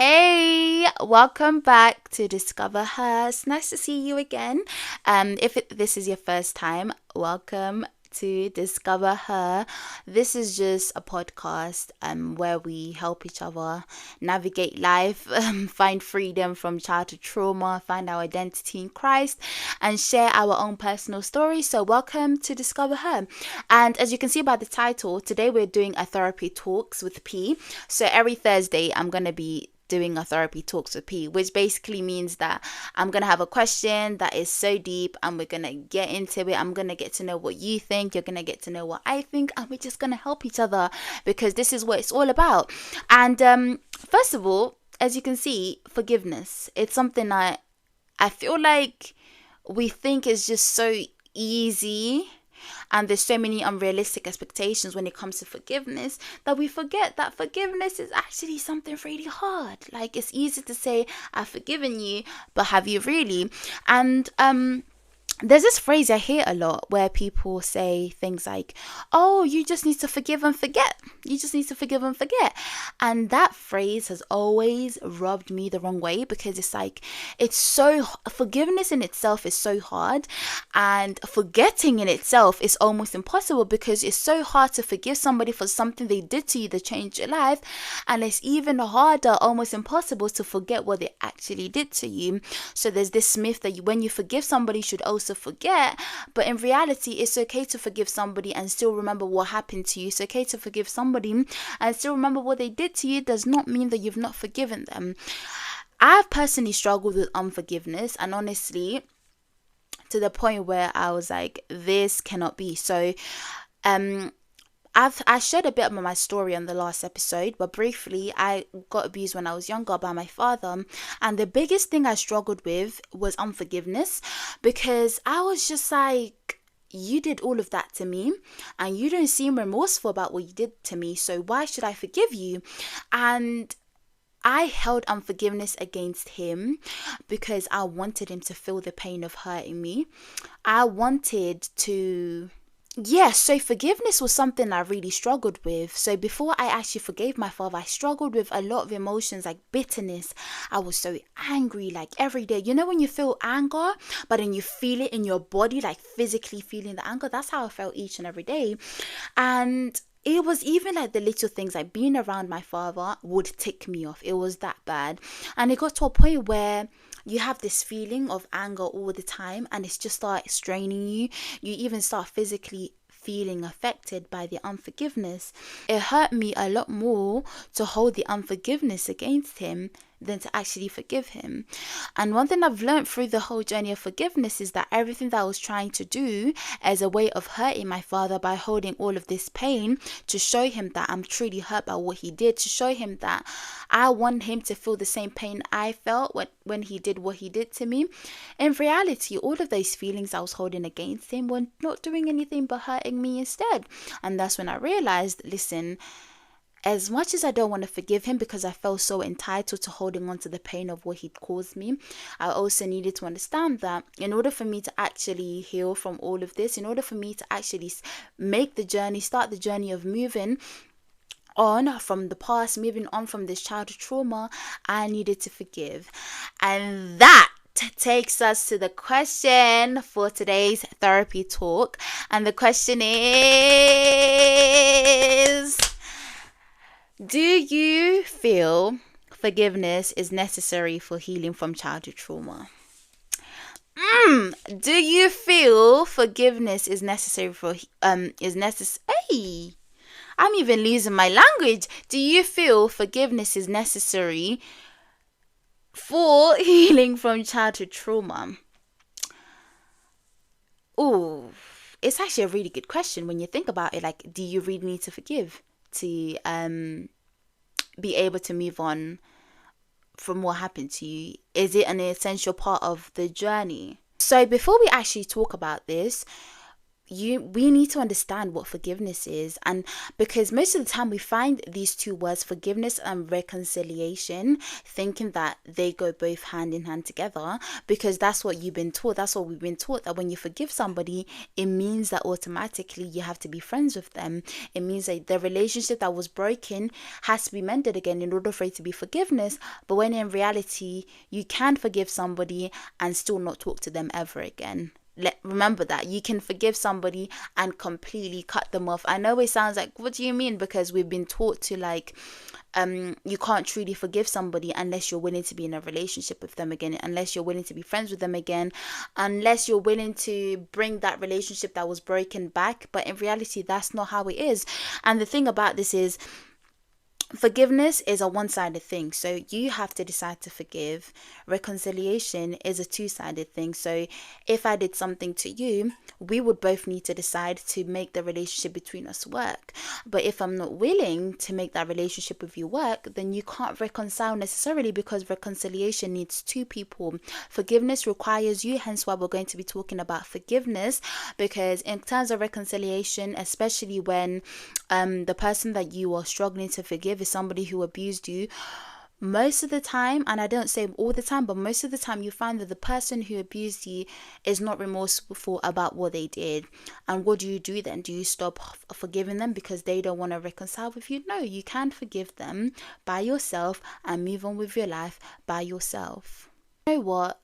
Hey, welcome back to Discover Her. It's nice to see you again. If this is your first time, welcome to Discover Her. This is just a podcast where we help each other navigate life, find freedom from childhood trauma, find our identity in Christ, and share our own personal stories. So welcome to Discover Her. And as you can see by the title, today we're doing a therapy talks with P. So every Thursday I'm going to be doing a therapy talks with P, which basically means that I'm gonna have a question that is so deep and we're gonna get into it. I'm gonna get to know what you think, you're gonna get to know what I think, and we're just gonna help each other because this is what it's all about. And first of all, as you can see, forgiveness, it's something I feel like we think is just so easy, and there's so many unrealistic expectations when it comes to forgiveness that we forget that forgiveness is actually something really hard. Like, it's easy to say I've forgiven you, but have you really? And there's this phrase I hear a lot where people say things like, oh, you just need to forgive and forget. You just need to forgive and forget. And that phrase has always rubbed me the wrong way because it's like, forgiveness in itself is so hard, and forgetting in itself is almost impossible because it's so hard to forgive somebody for something they did to you that changed your life. And it's even harder, almost impossible, to forget what they actually did to you. So there's this myth that when you forgive somebody, you should also forget, but in reality it's okay to forgive somebody and still remember what happened to you. It's okay to forgive somebody and still remember what they did to you. Does not mean that you've not forgiven them. I've personally struggled with unforgiveness, and honestly to the point where I was like, this cannot be. So I shared a bit about my story on the last episode, but briefly, I got abused when I was younger by my father, and the biggest thing I struggled with was unforgiveness, because I was just like, you did all of that to me and you don't seem remorseful about what you did to me, so why should I forgive you? And I held unforgiveness against him because I wanted him to feel the pain of hurting me. I wanted to... so forgiveness was something I really struggled with. So before I actually forgave my father, I struggled with a lot of emotions like bitterness. I was so angry, like every day. You know when you feel anger, but then you feel it in your body, like physically feeling the anger? That's how I felt each and every day. And it was even like the little things, like being around my father would tick me off. It was that bad. And it got to a point where you have this feeling of anger all the time, and it's just start straining you. You even start physically feeling affected by the unforgiveness. It hurt me a lot more to hold the unforgiveness against him than to actually forgive him. And one thing I've learned through the whole journey of forgiveness is that everything that I was trying to do as a way of hurting my father by holding all of this pain to show him that I'm truly hurt by what he did, to show him that I want him to feel the same pain I felt when he did what he did to me. In reality, all of those feelings I was holding against him were not doing anything but hurting me instead. And that's when I realized, listen, as much as I don't want to forgive him because I felt so entitled to holding on to the pain of what he'd caused me, I also needed to understand that in order for me to actually heal from all of this, in order for me to actually start the journey of moving on from the past, moving on from this childhood trauma, I needed to forgive. And that takes us to the question for today's therapy talk. And the question is... do you feel forgiveness is necessary for healing from childhood trauma? Do you feel forgiveness is necessary for Hey, I'm even losing my language. Do you feel forgiveness is necessary for healing from childhood trauma? Oh, it's actually a really good question when you think about it. Like, do you really need to forgive to be able to move on from what happened to you? Is it an essential part of the journey? So before we actually talk about this, we need to understand what forgiveness is. And because most of the time we find these two words, forgiveness and reconciliation, thinking that they go both hand in hand together, because that's what you've been taught, that's what we've been taught, that when you forgive somebody, it means that automatically you have to be friends with them. It means that the relationship that was broken has to be mended again in order for it to be forgiveness. But when in reality, you can forgive somebody and still not talk to them ever again. Remember that you can forgive somebody and completely cut them off. I know it sounds like, what do you mean? Because we've been taught to you can't truly forgive somebody unless you're willing to be in a relationship with them again, unless you're willing to be friends with them again, unless you're willing to bring that relationship that was broken back. But in reality, that's not how it is. And the thing about this is, forgiveness is a one-sided thing, so you have to decide to forgive. Reconciliation is a two-sided thing, so if I did something to you, we would both need to decide to make the relationship between us work. But if I'm not willing to make that relationship with you work, then you can't reconcile necessarily, because reconciliation needs two people. Forgiveness requires you, hence why we're going to be talking about forgiveness, because in terms of reconciliation, especially when the person that you are struggling to forgive is somebody who abused you, most of the time, and I don't say all the time, but most of the time, you find that the person who abused you is not remorseful about what they did. And what do you do then? Do you stop forgiving them because they don't want to reconcile with you? No, you can forgive them by yourself and move on with your life by yourself. You know what?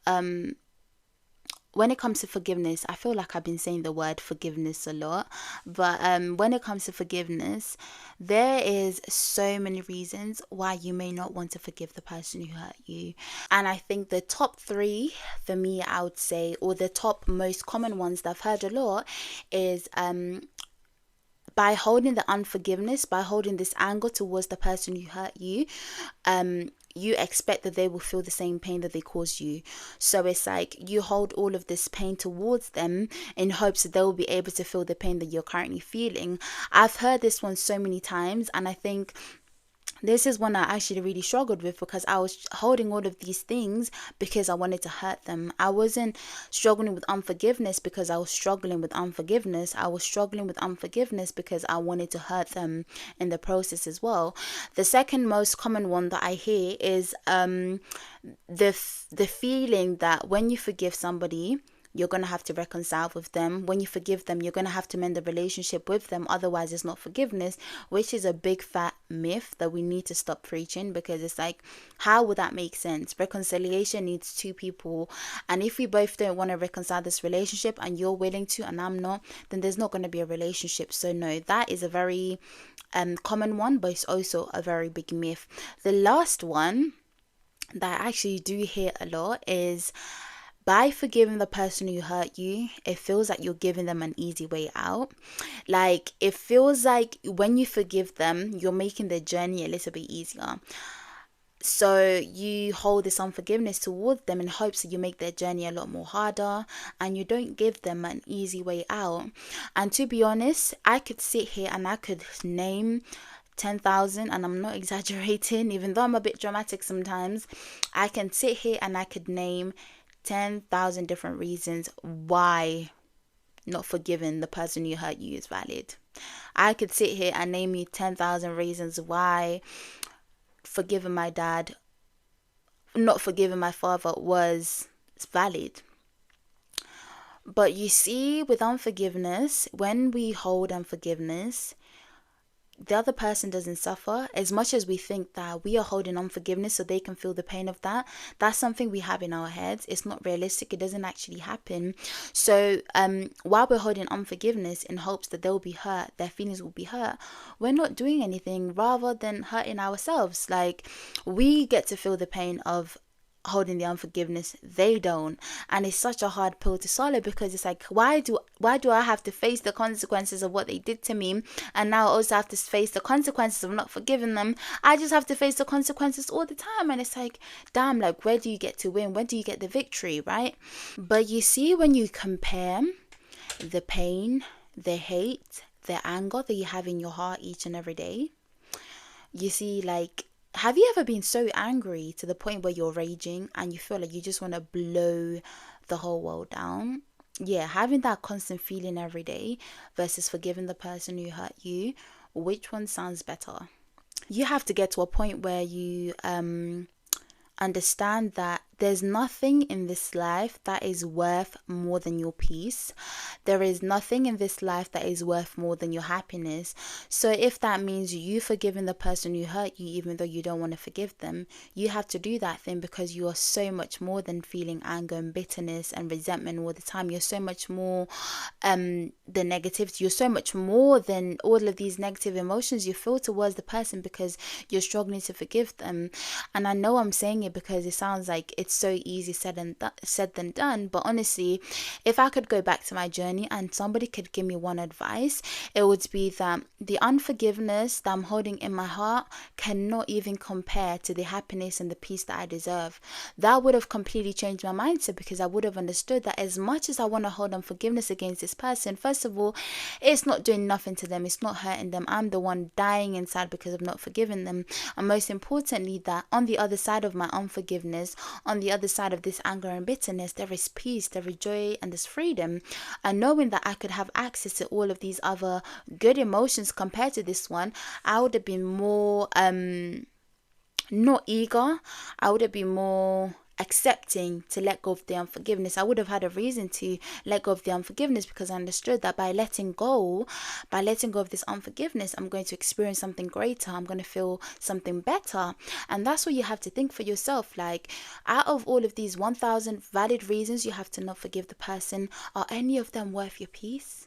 When it comes to forgiveness, I feel like I've been saying the word forgiveness a lot, but when it comes to forgiveness, there is so many reasons why you may not want to forgive the person who hurt you. And I think the top three for me, I would say, or the top most common ones that I've heard a lot is by holding the unforgiveness, by holding this anger towards the person who hurt you, you expect that they will feel the same pain that they caused you. So it's like you hold all of this pain towards them in hopes that they will be able to feel the pain that you're currently feeling. I've heard this one so many times, and I think this is one I actually really struggled with, because I was holding all of these things because I wanted to hurt them. I wasn't struggling with unforgiveness because I was struggling with unforgiveness. I was struggling with unforgiveness because I wanted to hurt them in the process as well. The second most common one that I hear is the feeling that when you forgive somebody, you're going to have to reconcile with them. When you forgive them, you're going to have to mend the relationship with them. Otherwise, it's not forgiveness, which is a big fat myth that we need to stop preaching, because it's like, how would that make sense? Reconciliation needs two people. And if we both don't want to reconcile this relationship and you're willing to and I'm not, then there's not going to be a relationship. So no, that is a very common one, but it's also a very big myth. The last one that I actually do hear a lot is, by forgiving the person who hurt you, it feels like you're giving them an easy way out. Like, it feels like when you forgive them, you're making their journey a little bit easier. So you hold this unforgiveness towards them in hopes that you make their journey a lot more harder, and you don't give them an easy way out. And to be honest, I could sit here and I could name 10,000, and I'm not exaggerating, even though I'm a bit dramatic sometimes. I can sit here and I could name 10,000 different reasons why not forgiving the person who hurt you is valid. I could sit here and name you 10,000 reasons why forgiving my dad, not forgiving my father was valid. But you see, with unforgiveness, when we hold unforgiveness, the other person doesn't suffer. As much as we think that we are holding unforgiveness so they can feel the pain of that, that's something we have in our heads. It's not realistic. It doesn't actually happen. So while we're holding unforgiveness in hopes that they'll be hurt, their feelings will be hurt, we're not doing anything rather than hurting ourselves. Like, we get to feel the pain of holding the unforgiveness, they don't. And it's such a hard pill to swallow, because it's like, why do I have to face the consequences of what they did to me, and now I also have to face the consequences of not forgiving them? I just have to face the consequences all the time. And it's like, damn, like, where do you get to win? Where do you get the victory, right? But you see, when you compare the pain, the hate, the anger that you have in your heart each and every day, you see, like, have you ever been so angry to the point where you're raging and you feel like you just want to blow the whole world down? yeah, having that constant feeling every day versus forgiving the person who hurt you, which one sounds better? You have to get to a point where you understand that there's nothing in this life that is worth more than your peace. There is nothing in this life that is worth more than your happiness. So if that means you forgiving the person who hurt you, even though you don't want to forgive them, you have to do that thing, because you are so much more than feeling anger and bitterness and resentment all the time. You're so much more the negativity. You're so much more than all of these negative emotions you feel towards the person, because you're struggling to forgive them. And I know I'm saying it because it sounds like it's so easy said than done, but honestly, if I could go back to my journey and somebody could give me one advice, it would be that the unforgiveness that I'm holding in my heart cannot even compare to the happiness and the peace that I deserve. That would have completely changed my mindset, because I would have understood that as much as I want to hold unforgiveness against this person, first of all, it's not doing nothing to them, it's not hurting them. I'm the one dying inside because of not forgiving them. And most importantly, that on the other side of my unforgiveness, on the other side of this anger and bitterness, there is peace, there is joy, and there's freedom. And knowing that I could have access to all of these other good emotions compared to this one, I would have been more not eager. I would have been more accepting to let go of the unforgiveness. I would have had a reason to let go of the unforgiveness, because I understood that by letting go of this unforgiveness, I'm going to experience something greater. I'm going to feel something better. And that's what you have to think for yourself. Like, out of all of these 1,000 valid reasons you have to not forgive the person, are any of them worth your peace?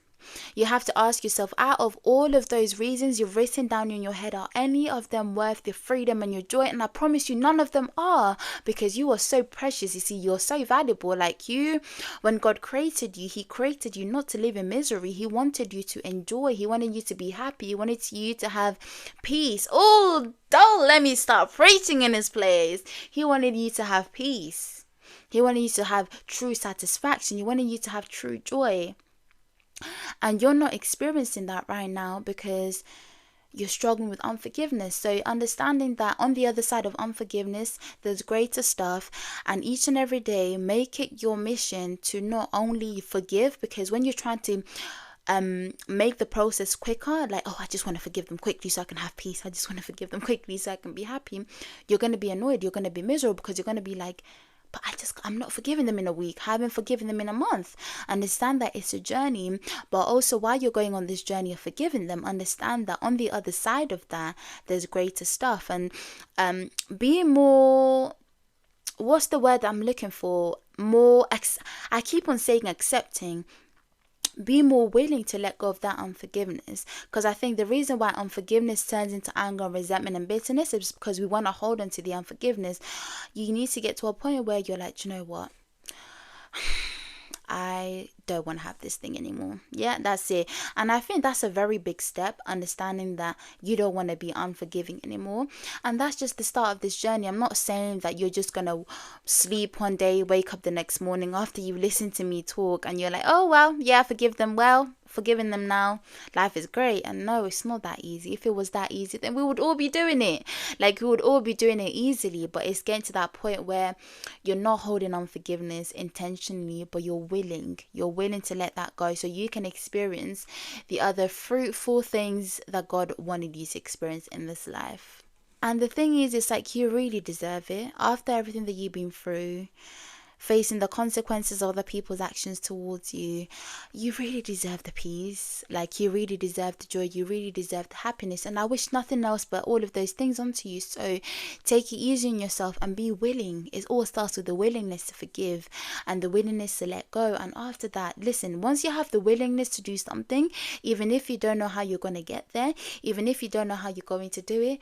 You have to ask yourself, out of all of those reasons you've written down in your head, are any of them worth your freedom and your joy? And I promise you, none of them are, because you are so precious. You see, you're so valuable. Like, you, when God created you, He created you not to live in misery. He wanted you to enjoy. He wanted you to be happy. He wanted you to have peace. Oh, don't let me start preaching in this place. He wanted you to have peace. He wanted you to have true satisfaction. He wanted you to have true joy. And you're not experiencing that right now because you're struggling with unforgiveness. So understanding that on the other side of unforgiveness, there's greater stuff. And each and every day, make it your mission to not only forgive, because when you're trying to make the process quicker, like, oh, I just want to forgive them quickly so I can have peace, I just want to forgive them quickly so I can be happy, you're going to be annoyed, you're going to be miserable, because you're going to be like, but I'm not forgiving them in a week. I haven't forgiven them in a month. Understand that it's a journey, but also while you're going on this journey of forgiving them, understand that on the other side of that, there's greater stuff. And be more, what's the word I'm looking for? I keep on saying accepting. Be more willing to let go of that unforgiveness, because I think the reason why unforgiveness turns into anger, resentment, and bitterness is because we want to hold on to the unforgiveness. You need to get to a point where you're like, you know what, I don't want to have this thing anymore. Yeah, that's it. And I think that's a very big step, understanding that you don't want to be unforgiving anymore. And that's just the start of this journey. I'm not saying that you're just going to sleep one day, wake up the next morning after you listen to me talk, and you're like, oh, well, yeah, forgive them. Well, forgiving them now, life is great. And no, it's not that easy. If it was that easy, then we would all be doing it. Like, we would all be doing it easily. But it's getting to that point where you're not holding unforgiveness intentionally, but you're willing to let that go, so you can experience the other fruitful things that God wanted you to experience in this life. And the thing is, it's like, you really deserve it. After everything that you've been through, facing the consequences of other people's actions towards you, you really deserve the peace. Like, you really deserve the joy, you really deserve the happiness. And I wish nothing else but all of those things onto you. So take it easy on yourself and be willing. It all starts with the willingness to forgive and the willingness to let go. And after that, listen, once you have the willingness to do something, even if you don't know how you're going to get there, even if you don't know how you're going to do it,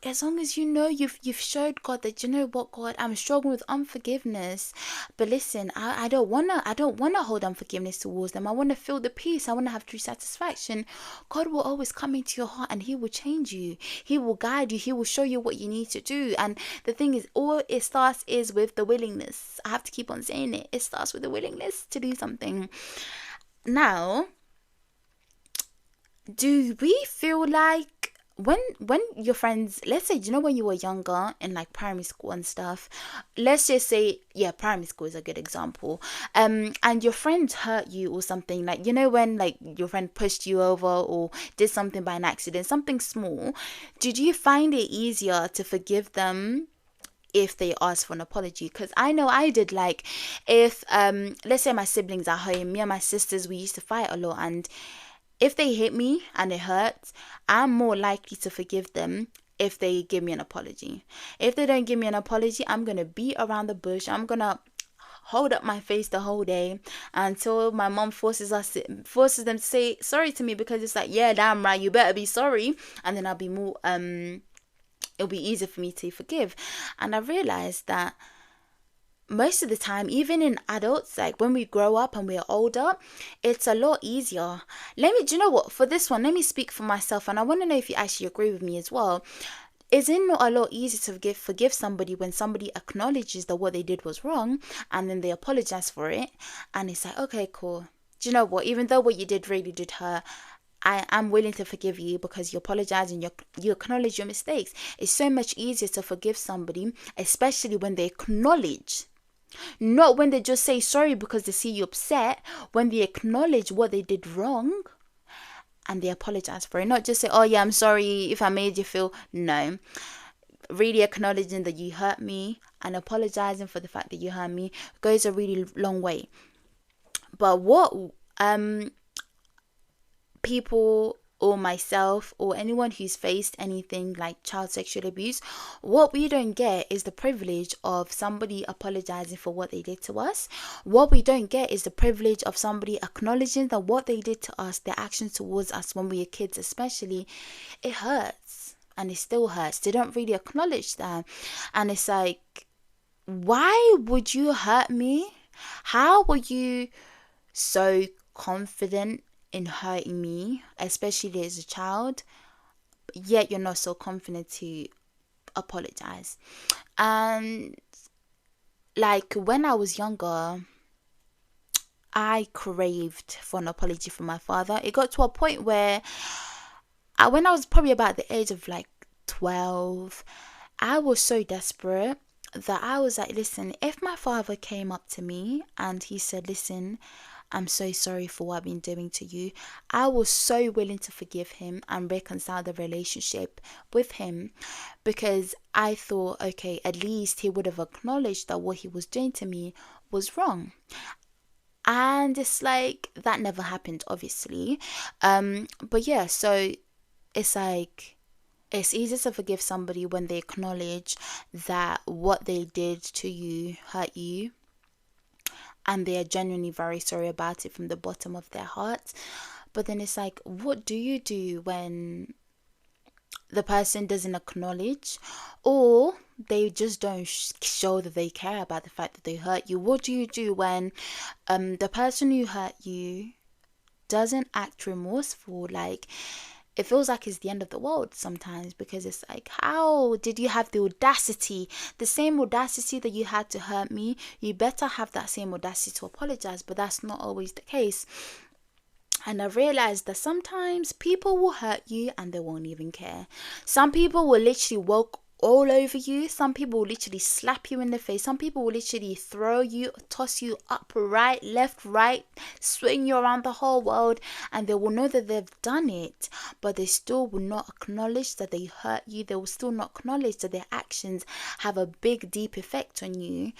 as long as you know you've showed God that, you know what, God, I'm struggling with unforgiveness, but listen, I don't wanna hold unforgiveness towards them. I want to feel the peace. I want to have true satisfaction. God will always come into your heart and He will change you. He will guide you. He will show you what you need to do. And the thing is, all it starts is with the willingness. I have to keep on saying it. It starts with the willingness to do something. Now, do we feel like when your friends, let's say, when you were younger in like primary school and stuff, let's just say, yeah, primary school is a good example, and your friend hurt you or something, like, when like your friend pushed you over or did something by an accident, something small, did you find it easier to forgive them if they ask for an apology? Because I know I did. Like, if let's say my siblings at home, me and my sisters, we used to fight a lot, and if they hit me and it hurts, I'm more likely to forgive them if they give me an apology. If they don't give me an apology, I'm gonna beat around the bush. I'm gonna hold up my face the whole day until my mom forces them to say sorry to me, because it's like, yeah, damn right, you better be sorry, and then I'll be more it'll be easier for me to forgive. And I realized that most of the time, even in adults, like when we grow up and we're older, it's a lot easier. Do you know what? For this one, let me speak for myself, and I want to know if you actually agree with me as well. Is it not a lot easier to forgive somebody when somebody acknowledges that what they did was wrong, and then they apologize for it, and it's like, okay, cool. Do you know what? Even though what you did really did hurt, I am willing to forgive you because you apologize and you acknowledge your mistakes. It's so much easier to forgive somebody, especially when they acknowledge. Not when they just say sorry because they see you upset, when they acknowledge what they did wrong and they apologize for it. Not just say, oh yeah, I'm sorry if I made you feel. No. Really acknowledging that you hurt me and apologizing for the fact that you hurt me goes a really long way. But what people or myself or anyone who's faced anything like child sexual abuse, what we don't get is the privilege of somebody apologizing for what they did to us. What we don't get is the privilege of somebody acknowledging that what they did to us, their actions towards us when we were kids especially, it hurts and it still hurts. They don't really acknowledge that. And it's like, why would you hurt me? How were you so confident in hurting me, especially as a child, yet you're not so confident to apologize? And like when I was younger, I craved for an apology from my father. It got to a point where when I was probably about the age of like 12, I was so desperate that I was like, listen, if my father came up to me and he said, listen, I'm so sorry for what I've been doing to you, I was so willing to forgive him and reconcile the relationship with him, because I thought, okay, at least he would have acknowledged that what he was doing to me was wrong. And it's like, that never happened, obviously. But yeah, so it's like, it's easier to forgive somebody when they acknowledge that what they did to you hurt you, and they are genuinely very sorry about it from the bottom of their hearts. But then it's like, what do you do when the person doesn't acknowledge, or they just don't show that they care about the fact that they hurt you? What do you do when the person who hurt you doesn't act remorseful? Like, it feels like it's the end of the world sometimes, because it's like, how did you have the audacity, the same audacity that you had to hurt me? You better have that same audacity to apologize. But that's not always the case. And I realized that sometimes people will hurt you and they won't even care. Some people will literally walk all over you. Some people will literally slap you in the face. Some people will literally throw you, toss you up, right, left, right, swing you around the whole world, and they will know that they've done it, but they still will not acknowledge that they hurt you. They will still not acknowledge that their actions have a big, deep effect on you.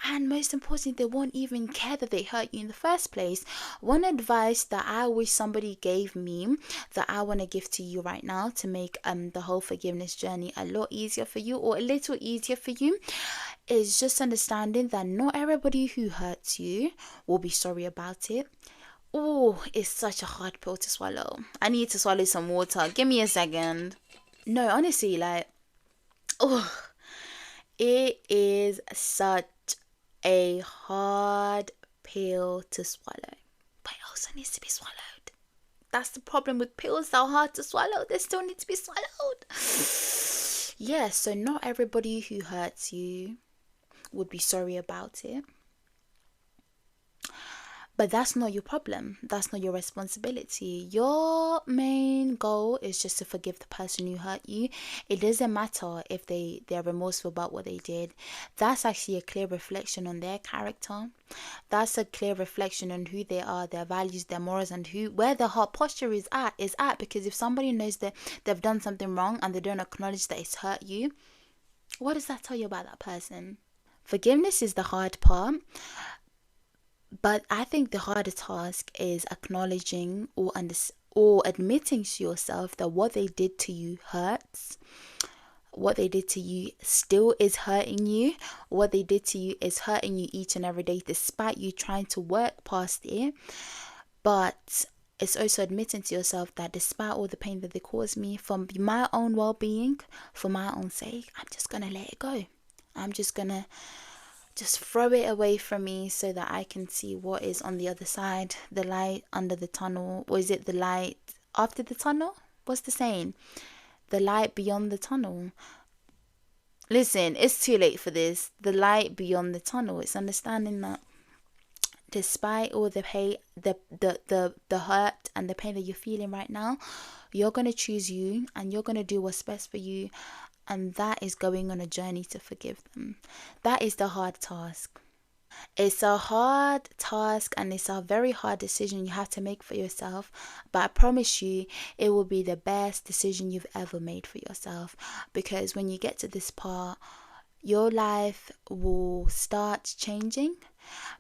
And most importantly, they won't even care that they hurt you in the first place. One advice that I wish somebody gave me, that I want to give to you right now to make the whole forgiveness journey a lot easier for you, or a little easier for you, is just understanding that not everybody who hurts you will be sorry about it. Oh, it's such a hard pill to swallow. I need to swallow some water. Give me a second. No, honestly, like, oh, it is such a hard pill to swallow, but it also needs to be swallowed. That's the problem with pills that are hard to swallow. They still need to be swallowed. Yeah, so not everybody who hurts you would be sorry about it, But that's not your problem. That's not your responsibility. Your main goal is just to forgive the person who hurt you. It doesn't matter if they're remorseful about what they did. That's actually a clear reflection on their character. That's a clear reflection on who they are, their values, their morals, and where their heart posture is at. Because if somebody knows that they've done something wrong and they don't acknowledge that it's hurt you, what does that tell you about that person? Forgiveness is the hard part. But I think the harder task is acknowledging or admitting to yourself that what they did to you hurts. What they did to you still is hurting you. What they did to you is hurting you each and every day, despite you trying to work past it. But it's also admitting to yourself that despite all the pain that they caused me, for my own well-being, for my own sake, I'm just gonna let it go. I'm just gonna throw it away from me so that I can see what is on the other side, the light under the tunnel. Or is it the light after the tunnel? What's the saying? The light beyond the tunnel. Listen, it's too late for this. The light beyond the tunnel. It's understanding that despite all the pain, the hurt and the pain that you're feeling right now, you're going to choose you and you're going to do what's best for you. And that is going on a journey to forgive them. That is the hard task. It's a hard task and it's a very hard decision you have to make for yourself. But I promise you, it will be the best decision you've ever made for yourself. Because when you get to this part, your life will start changing.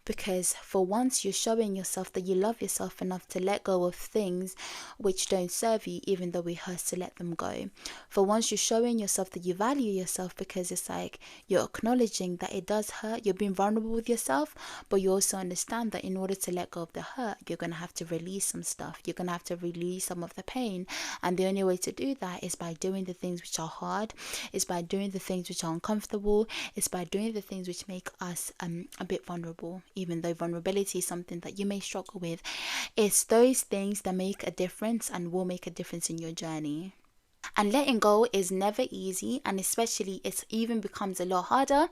Because for once you're showing yourself that you love yourself enough to let go of things which don't serve you, even though it hurts to let them go. For once you're showing yourself that you value yourself, because it's like you're acknowledging that it does hurt, you're being vulnerable with yourself, but you also understand that in order to let go of the hurt, you're going to have to release some stuff. You're going to have to release some of the pain. And the only way to do that is by doing the things which are hard, is by doing the things which are uncomfortable, is by doing the things which make us a bit vulnerable. Even though vulnerability is something that you may struggle with, it's those things that make a difference and will make a difference in your journey. And letting go is never easy, and especially it even becomes a lot harder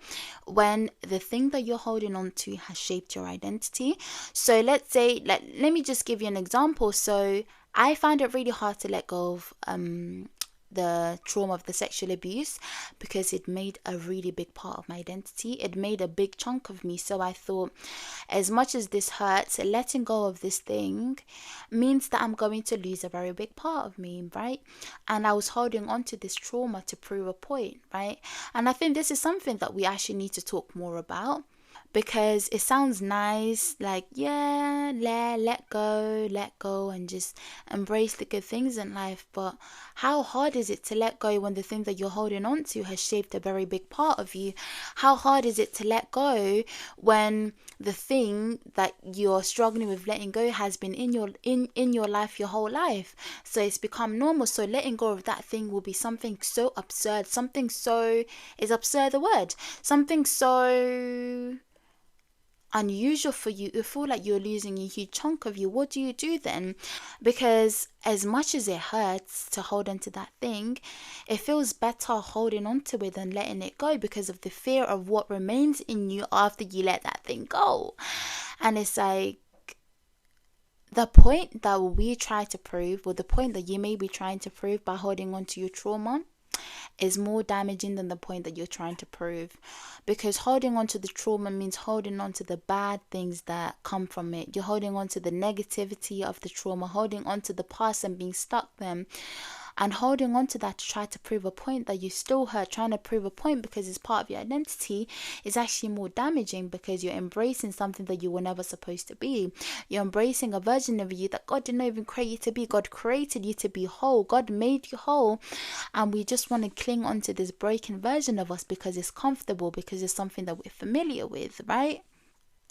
when the thing that you're holding on to has shaped your identity. So let's say, let me just give you an example. So I find it really hard to let go of the trauma of the sexual abuse, because it made a really big part of my identity. It made a big chunk of me. So I thought, as much as this hurts, letting go of this thing means that I'm going to lose a very big part of me, right? And I was holding on to this trauma to prove a point, right? And I think this is something that we actually need to talk more about. Because it sounds nice, like, yeah, let go and just embrace the good things in life. But how hard is it to let go when the thing that you're holding on to has shaped a very big part of you? How hard is it to let go when the thing that you're struggling with letting go has been in your life your whole life? So it's become normal. So letting go of that thing will be something so absurd, is absurd the word? Something so unusual for you. You feel like you're losing a huge chunk of you. What do you do then? Because as much as it hurts to hold on to that thing, it feels better holding on to it than letting it go, because of the fear of what remains in you after you let that thing go. And it's like, the point that we try to prove, or the point that you may be trying to prove by holding on to your trauma, is more damaging than the point that you're trying to prove. Because holding on to the trauma means holding on to the bad things that come from it. You're holding on to the negativity of the trauma, holding on to the past and being stuck there. And holding on to that to try to prove a point that you still hurt, trying to prove a point because it's part of your identity, is actually more damaging, because you're embracing something that you were never supposed to be. You're embracing a version of you that God didn't even create you to be. God created you to be whole. God made you whole. And we just want to cling on to this broken version of us because it's comfortable, because it's something that we're familiar with, right?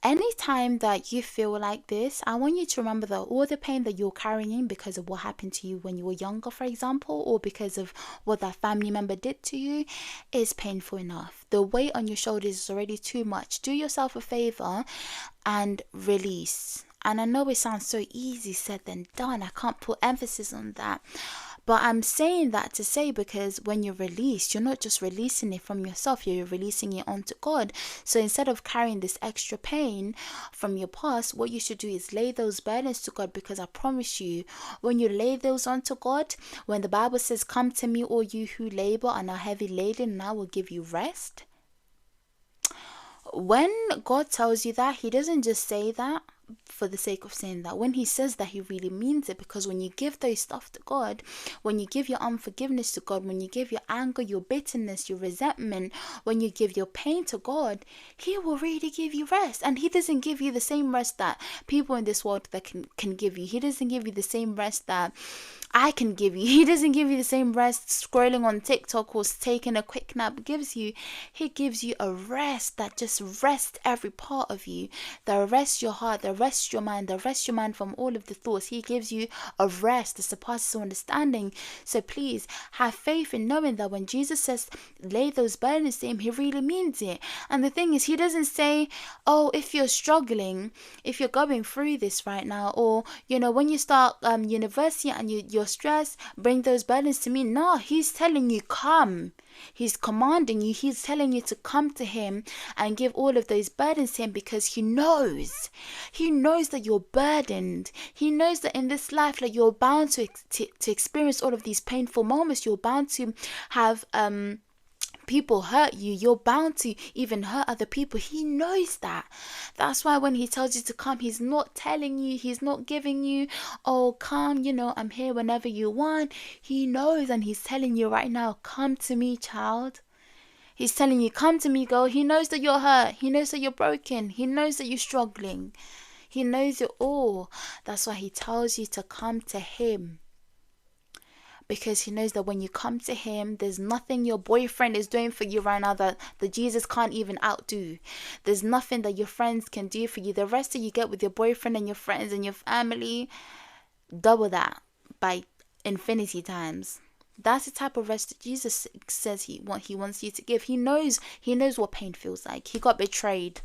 Anytime that you feel like this, I want you to remember that all the pain that you're carrying because of what happened to you when you were younger, for example, or because of what that family member did to you, is painful enough. The weight on your shoulders is already too much. Do yourself a favor and release. And I know it sounds so easy said than done. I can't put emphasis on that. But I'm saying that to say, because when you're released, you're not just releasing it from yourself, you're releasing it onto God. So instead of carrying this extra pain from your past, what you should do is lay those burdens to God, because I promise you, when you lay those onto God, when the Bible says, "Come to me, all you who labor and are heavy laden, and I will give you rest." When God tells you that, he doesn't just say that for the sake of saying that. When he says that, he really means it, because when you give those stuff to God, when you give your unforgiveness to God, when you give your anger, your bitterness, your resentment, when you give your pain to God, he will really give you rest. And he doesn't give you the same rest that people in this world that can give you. He doesn't give you the same rest that I can give you. He doesn't give you the same rest scrolling on TikTok or taking a quick nap gives you. He gives you a rest that just rests every part of you, that rests your heart, that rests your mind, that rests your mind from all of the thoughts. He gives you a rest that surpasses all understanding. So please have faith in knowing that when Jesus says lay those burdens to him, he really means it. And the thing is, he doesn't say, oh, if you're struggling, if you're going through this right now, or when you start university and you're stressed, bring those burdens to me. No, he's telling you, come. He's commanding you. He's telling you to come to him and give all of those burdens to him, because he knows that you're burdened. He knows that in this life, like, you're bound to experience all of these painful moments. You're bound to have people hurt you. You're bound to even hurt other people. He knows that. That's why when he tells you to come, he's not telling you, he's not giving you, oh, come, I'm here whenever you want. He knows, and he's telling you right now, come to me, child. He's telling you, come to me, girl. He knows that you're hurt. He knows that you're broken. He knows that you're struggling. He knows it all. That's why he tells you to come to him. Because he knows that when you come to him, there's nothing your boyfriend is doing for you right now that Jesus can't even outdo. There's nothing that your friends can do for you. The rest that you get with your boyfriend and your friends and your family, double that by infinity times. That's the type of rest that Jesus says he wants you to give. He knows what pain feels like. He got betrayed.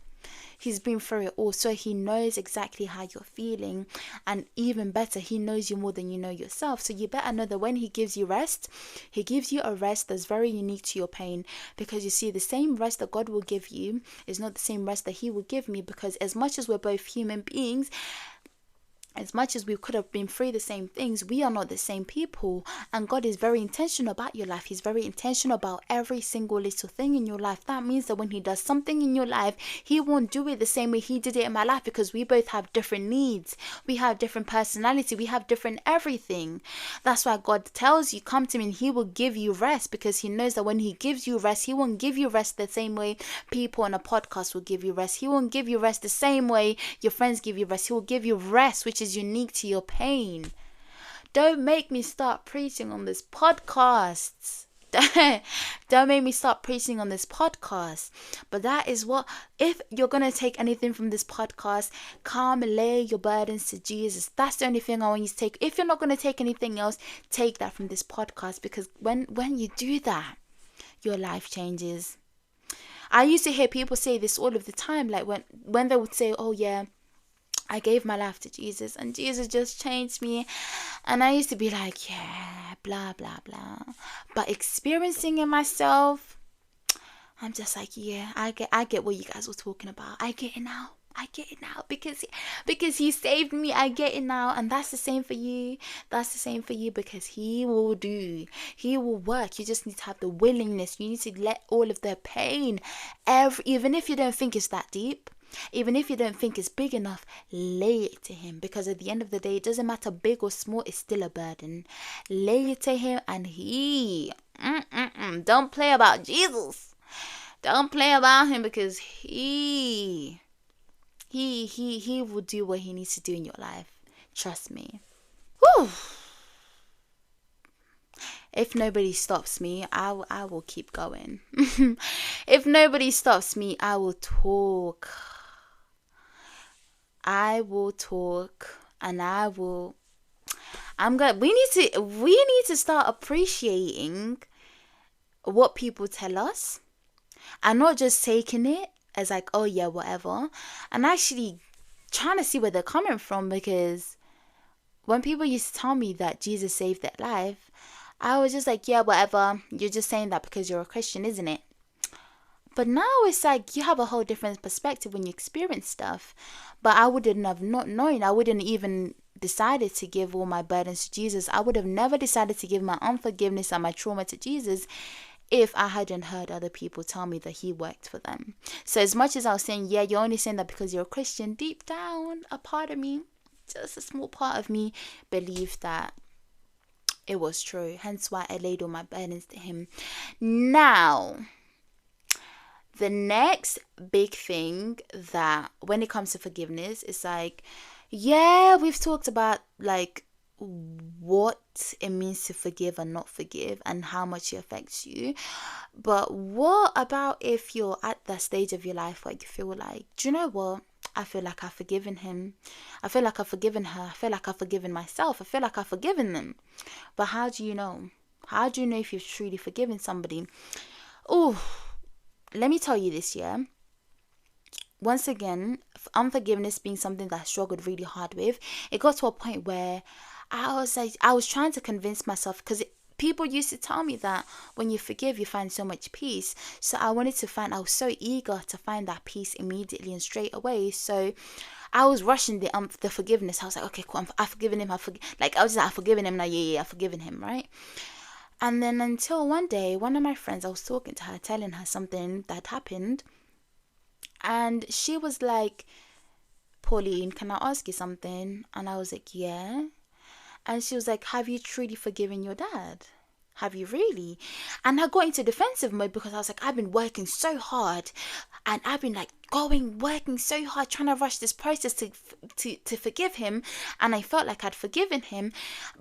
He's been through it all, so he knows exactly how you're feeling. And even better, he knows you more than you know yourself. So you better know that when he gives you rest, he gives you a rest that's very unique to your pain. Because you see, the same rest that God will give you is not the same rest that he will give me. Because as much as we're both human beings, as much as we could have been through the same things, we are not the same people. And God is very intentional about your life. He's very intentional about every single little thing in your life. That means that when he does something in your life, he won't do it the same way he did it in my life, because we both have different needs. We have different personality. We have different everything. That's why God tells you, come to me, and he will give you rest, because he knows that when he gives you rest, he won't give you rest the same way people on a podcast will give you rest. He won't give you rest the same way your friends give you rest. He will give you rest which is unique to your pain. Don't make me start preaching on this podcast. Don't make me start preaching on this podcast. But that is what, if you're going to take anything from this podcast, come lay your burdens to Jesus. That's the only thing I want you to take. If you're not going to take anything else, take that from this podcast, because when you do that, your life changes. I used to hear people say this all of the time, like when they would say, oh yeah, I gave my life to Jesus and Jesus just changed me. And I used to be like, yeah, blah, blah, blah. But experiencing it myself, I'm just like, yeah, I get what you guys were talking about. I get it now. Because he saved me. I get it now. And that's the same for you. Because he will work. You just need to have the willingness. You need to let all of the pain, even if you don't think it's that deep, even if you don't think it's big enough, lay it to him. Because at the end of the day, it doesn't matter big or small, it's still a burden. Lay it to him, and he don't play about Jesus. Don't play about him, because he will do what he needs to do in your life. Trust me. Whew. If nobody stops me, I will keep going. If nobody stops me, I will talk. And we need to start appreciating what people tell us, and not just taking it as like, oh yeah, whatever, and actually trying to see where they're coming from. Because when people used to tell me that Jesus saved their life, I was just like, yeah, whatever. You're just saying that because you're a Christian, isn't it? But now it's like you have a whole different perspective when you experience stuff. But I wouldn't have not known. I wouldn't even decided to give all my burdens to Jesus. I would have never decided to give my unforgiveness and my trauma to Jesus if I hadn't heard other people tell me that he worked for them. So as much as I was saying, yeah, you're only saying that because you're a Christian, deep down, a part of me, just a small part of me, believed that it was true. Hence why I laid all my burdens to him. Now, the next big thing that when it comes to forgiveness is like, yeah, we've talked about like what it means to forgive and not forgive and how much it affects you. But what about if you're at that stage of your life where you feel like, do you know what? I feel like I've forgiven him. I feel like I've forgiven her. I feel like I've forgiven myself. I feel like I've forgiven them. But how do you know? How do you know if you've truly forgiven somebody? Oh, let me tell you this, yeah. Once again, unforgiveness being something that I struggled really hard with, it got to a point where I was trying to convince myself, because people used to tell me that when you forgive, you find so much peace. So I was so eager to find that peace immediately and straight away. So I was rushing the forgiveness. I was like, okay, cool, I've forgiven him. I was just like, I've forgiven him now. Yeah, I've forgiven him, right? And then until one day, one of my friends, I was talking to her, telling her something that happened. And she was like, Pauline, can I ask you something? And I was like, yeah. And she was like, have you truly forgiven your dad? Have you really? And I got into defensive mode because I was like, I've been working so hard, and I've been like working so hard trying to rush this process to forgive him, and I felt like I'd forgiven him.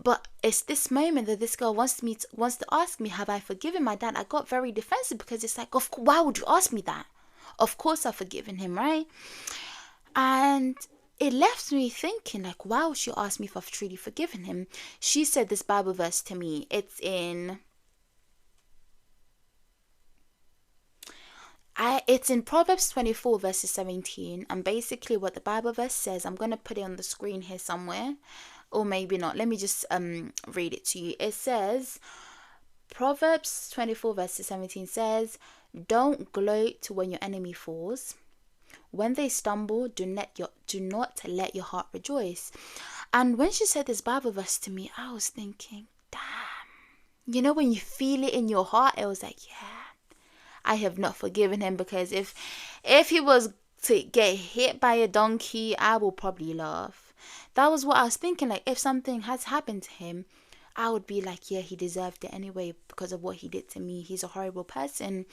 But it's this moment that this girl wants to ask me, have I forgiven my dad? I got very defensive because it's like, why would you ask me that? Of course I've forgiven him, right? And it left me thinking, like, wow, she asked me if I've truly forgiven him. She said this Bible verse to me. It's in Proverbs 24 verses 17. And basically what the Bible verse says, I'm going to put it on the screen here somewhere. Or maybe not. Let me just read it to you. It says, Proverbs 24 verses 17 says, don't gloat when your enemy falls. When they stumble, do not let your heart rejoice. And when she said this Bible verse to me, I was thinking, damn. You know, when you feel it in your heart, it was like, yeah, I have not forgiven him, because if he was to get hit by a donkey, I will probably laugh. That was what I was thinking. Like, if something has happened to him, I would be like, yeah, he deserved it anyway because of what he did to me. He's a horrible person.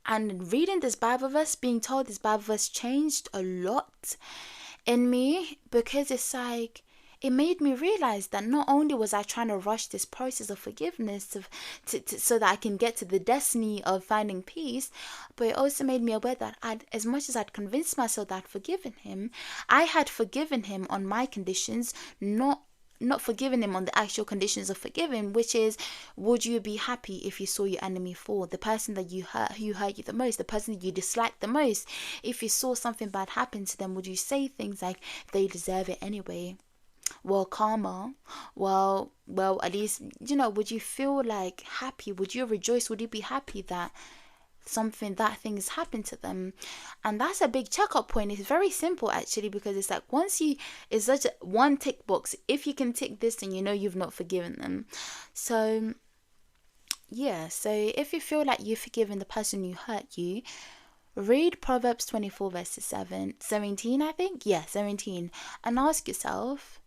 And reading this Bible verse, being told this Bible verse, changed a lot in me, because it's like, it made me realize that not only was I trying to rush this process of forgiveness so that I can get to the destiny of finding peace, but it also made me aware that as much as I'd convinced myself that I'd forgiven him, I had forgiven him on my conditions, not forgiving him on the actual conditions of forgiving, which is, would you be happy if you saw your enemy fall? The person that who hurt you the most, the person that you dislike the most, if you saw something bad happen to them, would you say things like, they deserve it anyway? Well, karma. Well, at least, would you feel like happy? Would you rejoice? Would you be happy that that thing has happened to them? And that's a big checkup point. It's very simple actually, because it's like, it's such one tick box. If you can tick this, then you've not forgiven them. So yeah, so if you feel like you've forgiven the person who hurt you, read Proverbs 24 verses 17, I think. Yeah, 17. And ask yourself,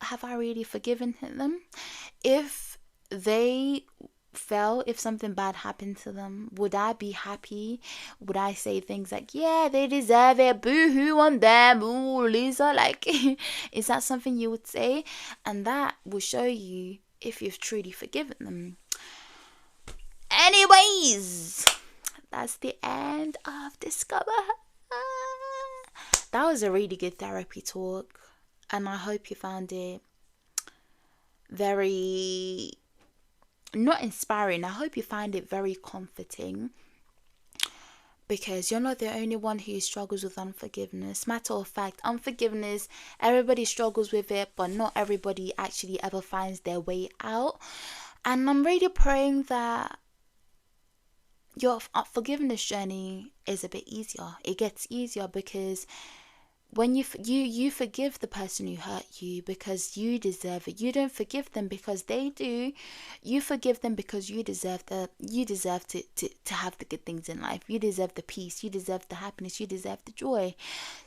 have I really forgiven them? If they fell, if something bad happened to them, would I be happy? Would I say things like, yeah, they deserve it, boo-hoo on them, ooh, Lisa, like, is that something you would say? And that will show you if you've truly forgiven them. Anyways, that's the end of Discover. That was a really good therapy talk, and I hope you found it very, not inspiring. I hope you find it very comforting, because you're not the only one who struggles with unforgiveness. Matter of fact, unforgiveness, everybody struggles with it, but not everybody actually ever finds their way out. And I'm really praying that your forgiveness journey is a bit easier. It gets easier because when you forgive the person who hurt you because you deserve it. You don't forgive them because they do. You forgive them because you deserve to have the good things in life. You deserve the peace, you deserve the happiness, you deserve the joy.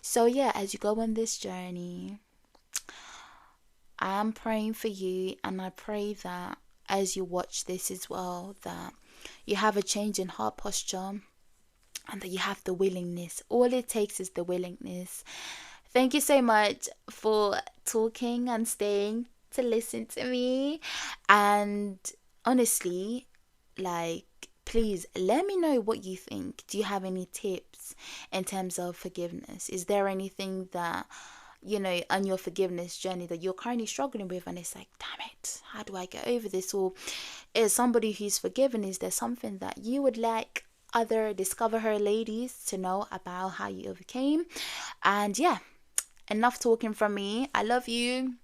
So yeah, as you go on this journey, I am praying for you, and I pray that as you watch this as well, that you have a change in heart posture and that you have the willingness. All it takes is the willingness. Thank you so much for talking and staying to listen to me. And honestly, like, please let me know what you think. Do you have any tips in terms of forgiveness? Is there anything that, on your forgiveness journey that you're currently struggling with, and it's like, damn it, how do I get over this? Or is somebody who's forgiven, is there something that you would like other Discover Her ladies to know about how you overcame? And yeah, enough talking from me. I love you.